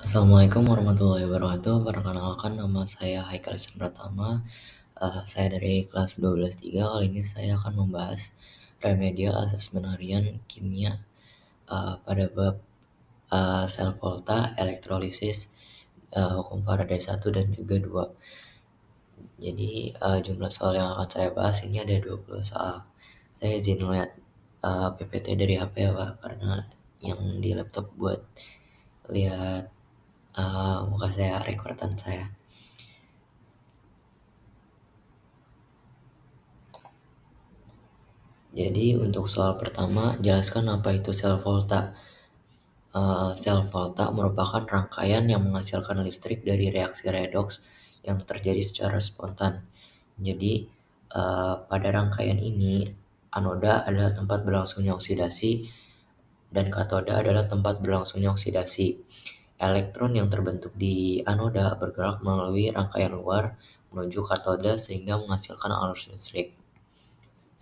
Assalamualaikum warahmatullahi wabarakatuh. Perkenalkan nama saya Haikal Ihsan Pratama. Saya dari kelas 12-3. Kali ini saya akan membahas remedial asesmen harian kimia pada bab sel volta, elektrolisis, hukum Faraday 1 dan juga 2. Jadi jumlah soal yang akan saya bahas ini ada 20 soal. Saya izin lihat PPT dari HP ya Pak, karena yang di laptop buat lihat muka saya, rekordan saya. Jadi untuk soal pertama, jelaskan apa itu sel volta. Sel volta merupakan rangkaian yang menghasilkan listrik dari reaksi redoks yang terjadi secara spontan. Jadi pada rangkaian ini, anoda adalah tempat berlangsungnya oksidasi dan katoda adalah tempat berlangsungnya oksidasi. Elektron yang terbentuk di anoda bergerak melalui rangkaian luar menuju katoda sehingga menghasilkan arus listrik.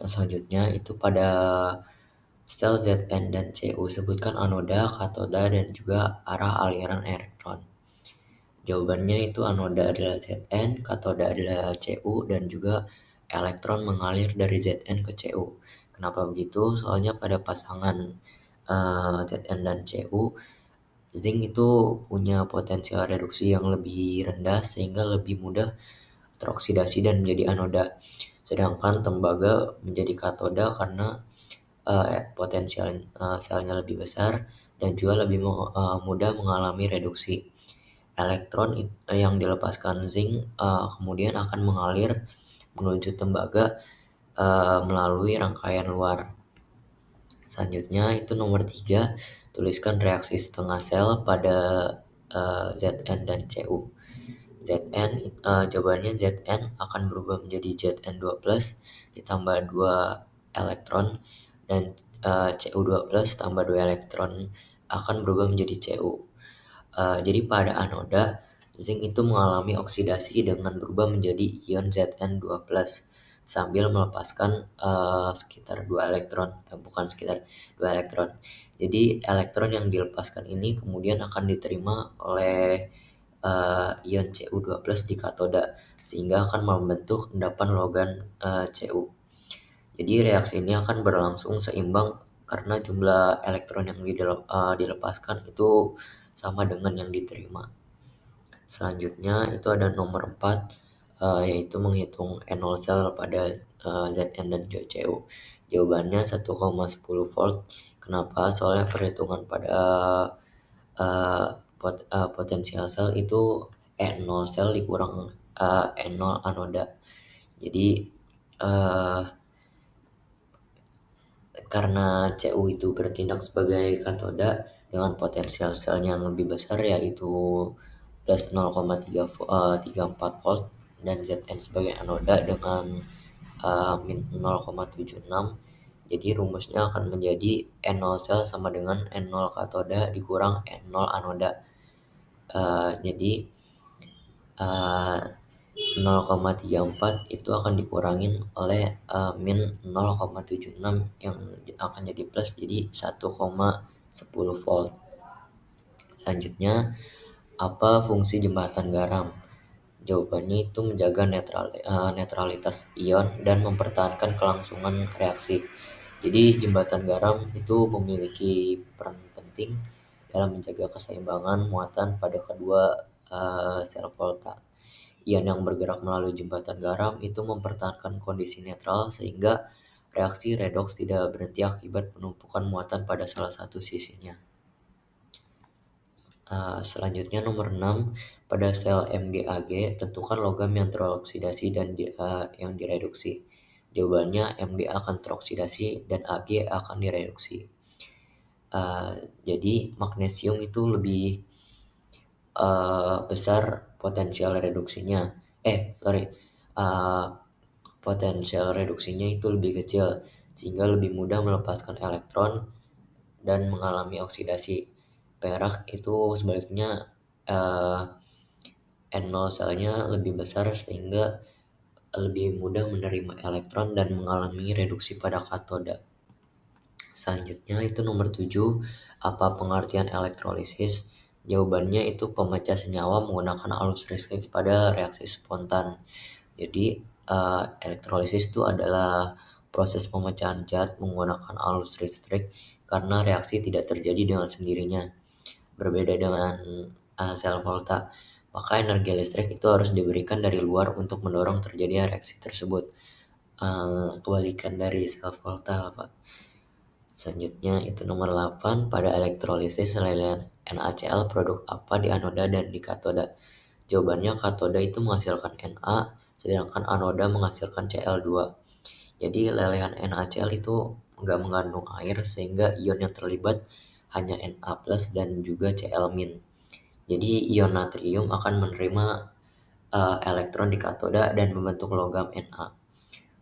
Yang selanjutnya itu pada sel Zn dan Cu, sebutkan anoda, katoda, dan juga arah aliran elektron. Jawabannya itu anoda adalah Zn, katoda adalah Cu, dan juga elektron mengalir dari Zn ke Cu. Kenapa begitu? Soalnya pada pasangan Zn dan Cu, zinc itu punya potensial reduksi yang lebih rendah sehingga lebih mudah teroksidasi dan menjadi anoda. Sedangkan tembaga menjadi katoda karena potensial selnya lebih besar dan juga lebih mudah mengalami reduksi. Elektron yang dilepaskan zinc kemudian akan mengalir menuju tembaga melalui rangkaian luar. Selanjutnya itu nomor 3, tuliskan reaksi setengah sel pada Zn dan Cu. Jawabannya Zn akan berubah menjadi Zn2+ ditambah 2 elektron dan Cu2+ tambah 2 elektron akan berubah menjadi Cu. Jadi pada anoda, zinc itu mengalami oksidasi dengan berubah menjadi ion Zn2+ sambil melepaskan sekitar 2 elektron, bukan sekitar 2 elektron. Jadi elektron yang dilepaskan ini kemudian akan diterima oleh ion Cu2+ di katoda sehingga akan membentuk endapan logan Cu. Jadi reaksi ini akan berlangsung seimbang karena jumlah elektron yang dilepaskan itu sama dengan yang diterima. Selanjutnya itu ada nomor 4, yaitu menghitung NO sel pada Zn dan Cu. Jawabannya 1,10 volt. Kenapa? Soalnya perhitungan pada potensial sel itu N0 sel dikurang N0 anoda. Jadi karena Cu itu bertindak sebagai katoda dengan potensial selnya yang lebih besar yaitu plus 0,34 volt dan Zn sebagai anoda dengan min 0,76. Jadi rumusnya akan menjadi N0 sel sama dengan N0 katoda dikurang N0 anoda. Jadi 0,34 itu akan dikurangin oleh min 0,76 yang akan jadi plus, jadi 1,10 volt. Selanjutnya, apa fungsi jembatan garam? Jawabannya itu menjaga netralitas ion dan mempertahankan kelangsungan reaksi. Jadi jembatan garam itu memiliki peran penting dalam menjaga keseimbangan muatan pada kedua sel volta. Ion yang bergerak melalui jembatan garam itu mempertahankan kondisi netral sehingga reaksi redoks tidak berhenti akibat penumpukan muatan pada salah satu sisinya. Selanjutnya nomor 6, pada sel MgAg tentukan logam yang teroksidasi dan yang direduksi. Jawabannya Mg akan teroksidasi dan Ag akan direduksi. Jadi magnesium itu lebih besar potensial reduksinya. Potensial reduksinya itu lebih kecil sehingga lebih mudah melepaskan elektron dan mengalami oksidasi. Perak itu sebaliknya N0 selnya lebih besar sehingga lebih mudah menerima elektron dan mengalami reduksi pada katoda. Selanjutnya itu nomor 7, apa pengertian elektrolisis? Jawabannya itu pemecah senyawa menggunakan arus listrik pada reaksi spontan. Jadi, elektrolisis itu adalah proses pemecahan zat menggunakan arus listrik karena reaksi tidak terjadi dengan sendirinya. Berbeda dengan sel volta, maka energi listrik itu harus diberikan dari luar untuk mendorong terjadinya reaksi tersebut. Kebalikan dari sel volta, Pak. Selanjutnya itu nomor 8, pada elektrolisis lelehan NaCl produk apa di anoda dan di katoda? Jawabannya katoda itu menghasilkan Na, sedangkan anoda menghasilkan Cl2. Jadi lelehan NaCl itu nggak mengandung air sehingga ion yang terlibat hanya Na plus dan juga Cl min. Jadi ion natrium akan menerima elektron di katoda dan membentuk logam Na.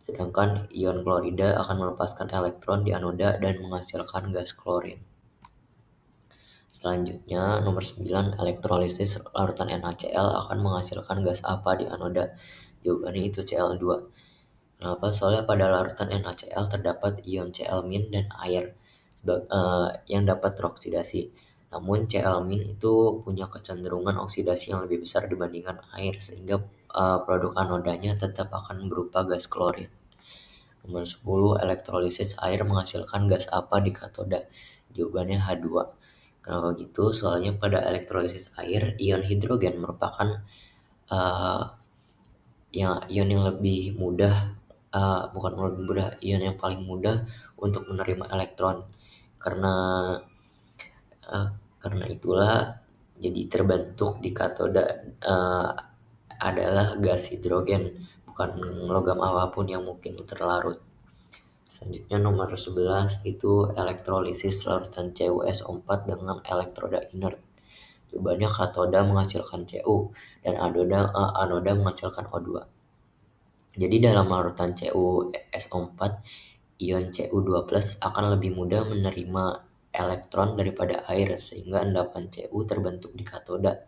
Sedangkan ion klorida akan melepaskan elektron di anoda dan menghasilkan gas klorin. Selanjutnya, nomor 9, elektrolisis larutan NaCl akan menghasilkan gas apa di anoda? Jawabannya itu Cl2. Kenapa? Soalnya pada larutan NaCl terdapat ion Cl- dan air yang dapat teroksidasi. Namun Cl- itu punya kecenderungan oksidasi yang lebih besar dibandingkan air, sehingga produk anodanya tetap akan berupa gas klorin. Nomor 10, elektrolisis air menghasilkan gas apa di katoda? Jawabannya H2. Kenapa gitu? Soalnya pada elektrolisis air, ion hidrogen merupakan uh, ion yang lebih mudah, bukan lebih mudah, ion yang paling mudah untuk menerima elektron. Karena uh, karena itulah jadi terbentuk di katoda adalah gas hidrogen, bukan logam apapun yang mungkin terlarut. Selanjutnya nomor 11 itu elektrolisis larutan CuSO4 dengan elektroda inert. Jawabannya katoda menghasilkan Cu dan anoda menghasilkan O2. Jadi dalam larutan CuSO4, ion Cu2+ akan lebih mudah menerima elektron daripada air sehingga endapan Cu terbentuk di katoda.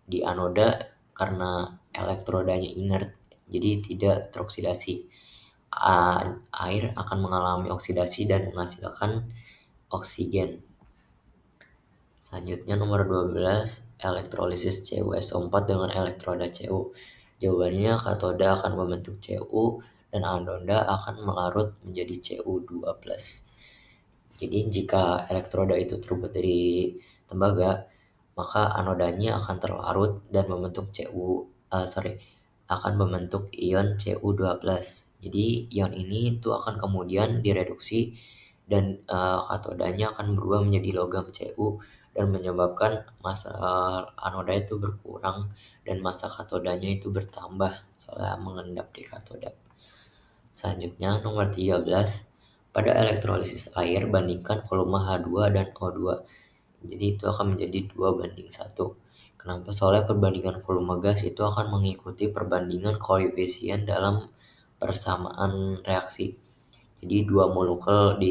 Di anoda karena elektrodanya inert, jadi tidak teroksidasi. Air akan mengalami oksidasi dan menghasilkan oksigen. Selanjutnya nomor 12, elektrolisis CuSO4 dengan elektroda Cu. Jawabannya katoda akan membentuk Cu dan anoda akan melarut menjadi Cu2+. Jadi jika elektroda itu terbuat dari tembaga, maka anodanya akan terlarut dan membentuk akan membentuk ion Cu2+. Jadi ion ini itu akan kemudian direduksi dan katodanya akan berubah menjadi logam Cu dan menyebabkan massa anoda itu berkurang dan massa katodanya itu bertambah setelah mengendap di katoda. Selanjutnya nomor 13, pada elektrolisis air bandingkan volume H2 dan O2. Jadi itu akan menjadi 2:1. Kenapa? Soalnya perbandingan volume gas itu akan mengikuti perbandingan koefisien dalam persamaan reaksi. Jadi dua molekul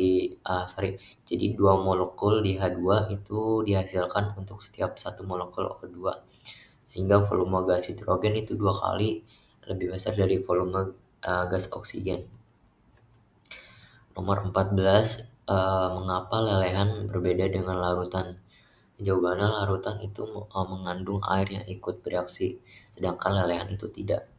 di H2 itu dihasilkan untuk setiap satu molekul O2. Sehingga volume gas hidrogen itu 2 kali lebih besar dari volume gas oksigen. Nomor 14, mengapa lelehan berbeda dengan larutan? Jawabannya larutan itu mengandung air yang ikut bereaksi, sedangkan lelehan itu tidak.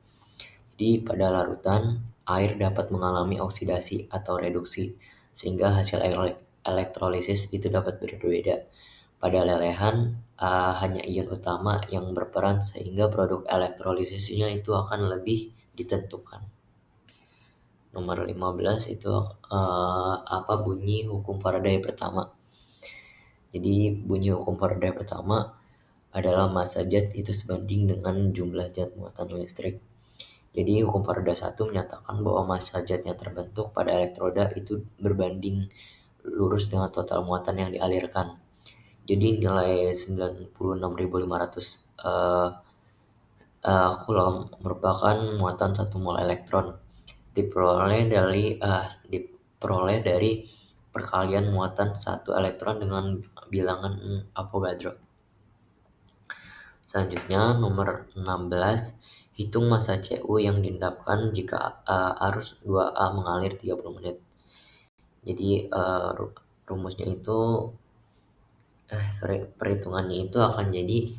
Jadi pada larutan, air dapat mengalami oksidasi atau reduksi, sehingga hasil elektrolisis itu dapat berbeda. Pada lelehan, hanya ion utama yang berperan sehingga produk elektrolisisnya itu akan lebih ditentukan. Nomor 15 itu apa bunyi hukum Faraday pertama? Jadi bunyi hukum Faraday pertama adalah massa zat itu sebanding dengan jumlah zat muatan listrik. Jadi hukum Faraday 1 menyatakan bahwa massa zat yang terbentuk pada elektroda itu berbanding lurus dengan total muatan yang dialirkan. Jadi nilai 96.500 Coulomb merupakan muatan 1 mol elektron. Diperoleh dari perkalian muatan 1 elektron dengan bilangan Avogadro. Selanjutnya nomor 16, hitung massa Cu yang diendapkan jika arus 2A mengalir 30 menit. Jadi rumusnya itu perhitungannya itu akan jadi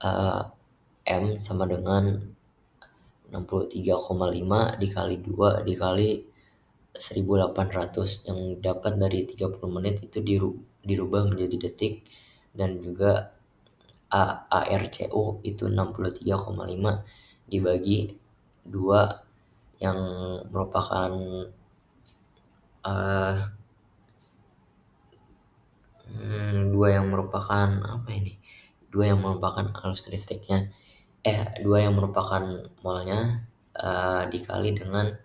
eh, M sama dengan 63,5 dikali 2 dikali 1800 yang dapat dari 30 menit itu dirubah menjadi detik, dan juga ARCO itu 63,5 dibagi 2 yang merupakan eh, 2 yang merupakan apa ini? 2 yang merupakan arus listriknya, 2 yang merupakan molnya, dikali dengan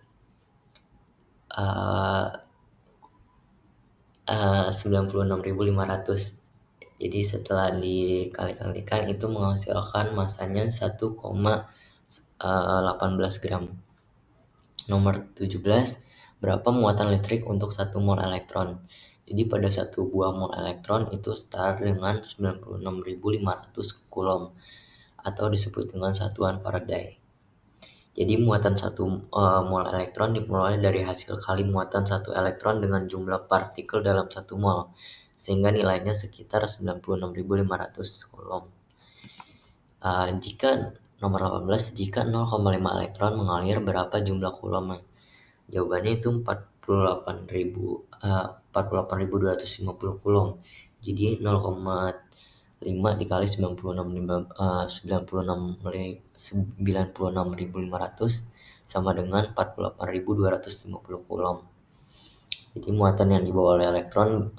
96.500. Jadi setelah dikali-kalikan itu menghasilkan masanya 1,18 gram. Nomor 17, berapa muatan listrik untuk 1 mol elektron? Jadi pada 1 buah mol elektron itu setara dengan 96.500 coulomb atau disebut dengan satuan Faraday. Jadi muatan 1 mol elektron diperoleh dari hasil kali muatan 1 elektron dengan jumlah partikel dalam 1 mol, sehingga nilainya sekitar 96.500 coulomb. Jika nomor 18, jika 0,5 elektron mengalir, berapa jumlah coulombnya? Jawabannya itu 48.250 coulomb. Jadi 0,5 dikali 96.500 sama dengan 48.250 coulomb. Jadi muatan yang dibawa oleh elektron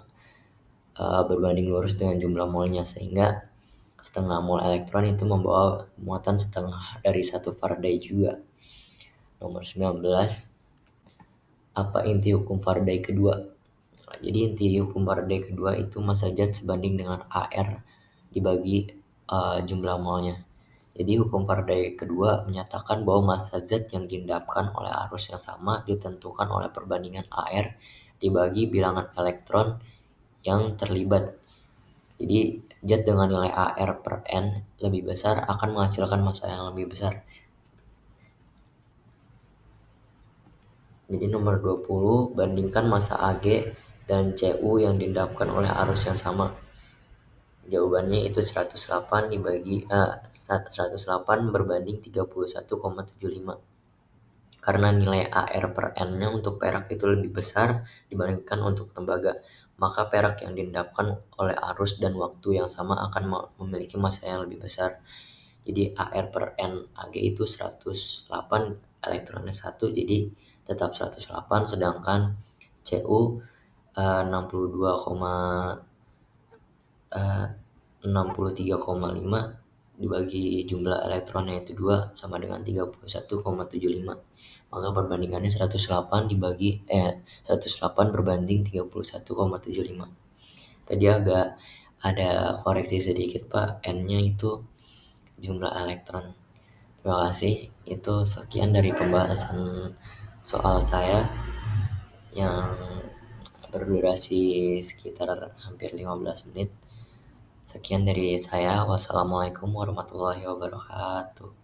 berbanding lurus dengan jumlah molnya, sehingga setengah mol elektron itu membawa muatan setengah dari 1 Faraday juga. Nomor 19, apa inti hukum Faraday kedua? Jadi inti hukum Faraday kedua itu massa zat sebanding dengan AR dibagi jumlah molnya. Jadi hukum Faraday kedua menyatakan bahwa massa zat yang diendapkan oleh arus yang sama ditentukan oleh perbandingan AR dibagi bilangan elektron yang terlibat. Jadi zat dengan nilai AR per N lebih besar akan menghasilkan massa yang lebih besar. Jadi nomor 20, bandingkan massa AG dan CU yang diendapkan oleh arus yang sama. Jawabannya itu 108 berbanding 31,75. Karena nilai AR per N-nya untuk perak itu lebih besar dibandingkan untuk tembaga, maka perak yang diendapkan oleh arus dan waktu yang sama akan memiliki massa yang lebih besar. Jadi AR per N AG itu 108, elektronnya 1, jadi tetap 108, sedangkan CU 63,5 dibagi jumlah elektronnya itu 2 sama dengan 31,75. Maka perbandingannya 108 berbanding 31,75. Tadi agak ada koreksi sedikit Pak, N-nya itu jumlah elektron. Terima kasih. Itu sekian dari pembahasan soal saya yang berdurasi sekitar hampir 15 menit. Sekian dari saya. Wassalamualaikum warahmatullahi wabarakatuh.